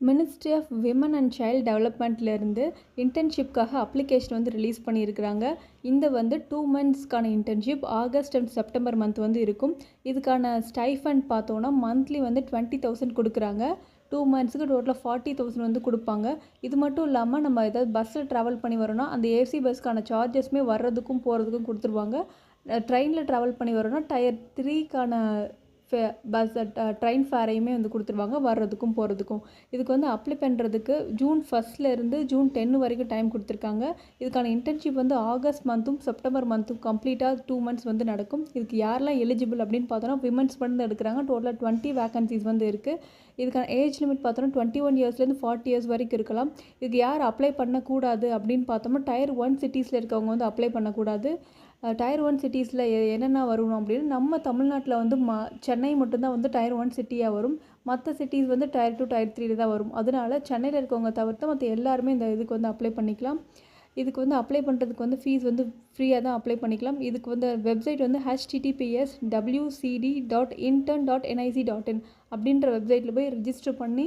Ministry of women and child டெவலப்மெண்ட்லேருந்து இன்டர்ன்ஷிப்காக application வந்து ரிலீஸ் பண்ணியிருக்கிறாங்க. இந்த வந்து 2 மந்த்ஸ்க்கான internship August and September month வந்து இருக்கும். இதுக்கான ஸ்டைஃபண்ட் பார்த்தோன்னா மந்த்லி வந்து 20,000 கொடுக்குறாங்க. 2 மந்த்ஸுக்கு டோட்டலாக 40,000 வந்து கொடுப்பாங்க. இது மட்டும் இல்லாமல் நம்ம ஏதாவது பஸ்ஸில் ட்ராவல் பண்ணி வரோன்னா அந்த ஏசி பஸ்க்கான சார்ஜஸ்மே வர்றதுக்கும் போகிறதுக்கும் கொடுத்துருவாங்க. ட்ரெயினில் ட்ராவல் பண்ணி வரோன்னா டயர் 3க்கான பஸ் ட்ரெயின் ஃபேரையுமே வந்து கொடுத்துருவாங்க வர்றதுக்கும் போகிறதுக்கும். இதுக்கு வந்து அப்ளை பண்ணுறதுக்கு ஜூன் 1 ஜூன் 10 வரைக்கும் டைம் கொடுத்துருக்காங்க. இதுக்கான இன்டர்ன்ஷிப் வந்து ஆகஸ்ட் மந்த்தும் செப்டம்பர் மந்த்தும் கம்ப்ளீட்டாக 2 மந்த்ஸ் வந்து நடக்கும். இதுக்கு யாரெல்லாம் எலிஜிபிள் அப்படின்னு பார்த்தோன்னா விமன்ஸ் வந்து எடுக்கிறாங்க. டோட்டலாக 20 வேகன்சிஸ் வந்து இருக்குது. இதுக்கான ஏஜ் லிமிட் பார்த்தோன்னா 21 இயர்ஸ்லேருந்து 40 இயர்ஸ் வரைக்கும் இருக்கலாம். இதுக்கு யார் அப்ளை பண்ணக்கூடாது அப்படின்னு பார்த்தோம்னா Tier 1 சிட்டிஸில் இருக்கவங்க வந்து அப்ளை பண்ணக்கூடாது. Tier 1 சிட்டிஸில் என்னென்ன வரணும் அப்படின்னு நம்ம தமிழ்நாட்டில் வந்து சென்னை மட்டும்தான் வந்து Tier 1 சிட்டியாக வரும். மற்ற சிட்டிஸ் வந்து Tier 2 Tier 3 தான் வரும். அதனால சென்னையில் இருக்கவங்க தவிர்த்து மற்ற எல்லாருமே இந்த இதுக்கு வந்து அப்ளை பண்ணிக்கலாம். இதுக்கு வந்து அப்ளை பண்ணுறதுக்கு வந்து ஃபீஸ் வந்து ஃப்ரீயாக தான் அப்ளை பண்ணிக்கலாம். இதுக்கு வந்து வெப்சைட் வந்து https://wcd.intern.nic.in அப்படின்ற வெப்சைட்டில் போய் ரிஜிஸ்டர் பண்ணி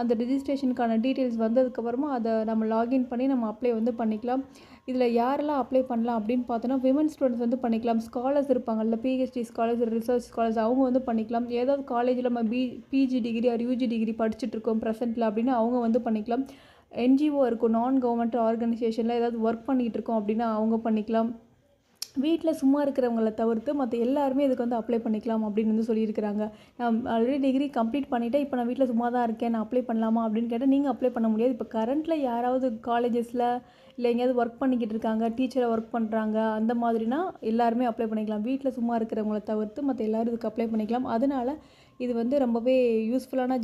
அந்த ரிஜிஸ்ட்ரேஷனுக்கான டீட்டெயில்ஸ் வந்ததுக்கப்புறமா அதை நம்ம லாகின் பண்ணி நம்ம அப்ளை வந்து பண்ணிக்கலாம். இதில் யாரெல்லாம் அப்ளை பண்ணலாம் அப்படின்னு பார்த்தோன்னா விமன் ஸ்டூடெண்ட்ஸ் வந்து பண்ணிக்கலாம். ஸ்காலர்ஸ் இருப்பாங்கல்ல, பிஹெச்டி ஸ்காலர்ஸ், ரிசர்ச் ஸ்காலர்ஸ், அவங்க வந்து பண்ணிக்கலாம். ஏதாவது காலேஜில் நம்ம PG degree or UG degree படிச்சுட்ருக்கோம் ப்ரெசென்ட்டில் அப்படின்னா அவங்க வந்து பண்ணிக்கலாம். என்ஜிஓ இருக்கும், நான் கவர்மெண்ட் ஆர்கனைசேஷனில் ஏதாவது ஒர்க் பண்ணிகிட்டு இருக்கோம் அப்படின்னா அவங்க பண்ணிக்கலாம். வீட்டில் சும்மா இருக்கிறவங்கள தவிர்த்து மற்ற எல்லாருமே இதுக்கு வந்து அப்ளை பண்ணிக்கலாம் அப்படின்னு வந்து சொல்லியிருக்கிறாங்க. நான் ஆல்ரெடி டிகிரி கம்ப்ளீட் பண்ணிவிட்டேன், இப்போ நான் வீட்டில் சும்மா தான் இருக்கேன், நான் அப்ளை பண்ணலாமா அப்படின்னு கேட்டால் நீங்கள் அப்ளை பண்ண முடியாது. இப்போ கரண்ட்டில் யாராவது காலேஜஸில் இல்லை எங்கேயாவது ஒர்க் பண்ணிக்கிட்டு இருக்காங்க, டீச்சராக ஒர்க் பண்ணுறாங்க, அந்த மாதிரினா எல்லாருமே அப்ளை பண்ணிக்கலாம். வீட்டில் சும்மா இருக்கிறவங்கள தவிர்த்து மற்ற எல்லோரும் இதுக்கு அப்ளை பண்ணிக்கலாம். அதனால் இது வந்து ரொம்பவே யூஸ்ஃபுல்லான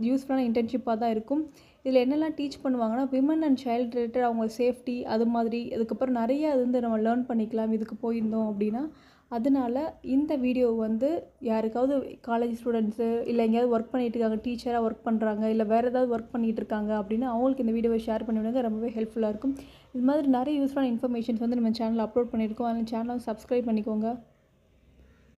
யூஸ்ஃபுல்லான இன்டர்ன்ஷிப்பாக தான் இருக்கும். இதில் என்னெல்லாம் டீச் பண்ணுவாங்கன்னா விமன் அண்ட் சைல்டு ரிலேட்டட் அவங்க சேஃப்டி அது மாதிரி. அதுக்கப்புறம் நிறைய அது வந்து நம்ம லேர்ன் பண்ணிக்கலாம் இதுக்கு போயிருந்தோம் அப்படின்னா. அதனால இந்த வீடியோ வந்து யாருக்காவது காலேஜ் ஸ்டூடெண்ட்ஸு இல்லை எங்கேயாவது ஒர்க் பண்ணிகிட்டு இருக்காங்க, டீச்சராக ஒர்க் பண்ணுறாங்க, இல்லை வேறு ஏதாவது ஒர்க் பண்ணிகிட்டு இருக்காங்க அப்படின்னா அவங்களுக்கு இந்த வீடியோவை ஷேர் பண்ணி விடுங்க. ரொம்பவே ஹெல்ப்ஃபுல்லாக இருக்கும். இது மாதிரி நிறைய யூஸ்ஃபுல்லான இன்ஃபர்மேஷன்ஸ் வந்து நம்ம சேனலில் அப்லோட் பண்ணியிருக்கோம். அதனால் சேனலை சப்ஸ்கிரைப் பண்ணிக்கோங்க.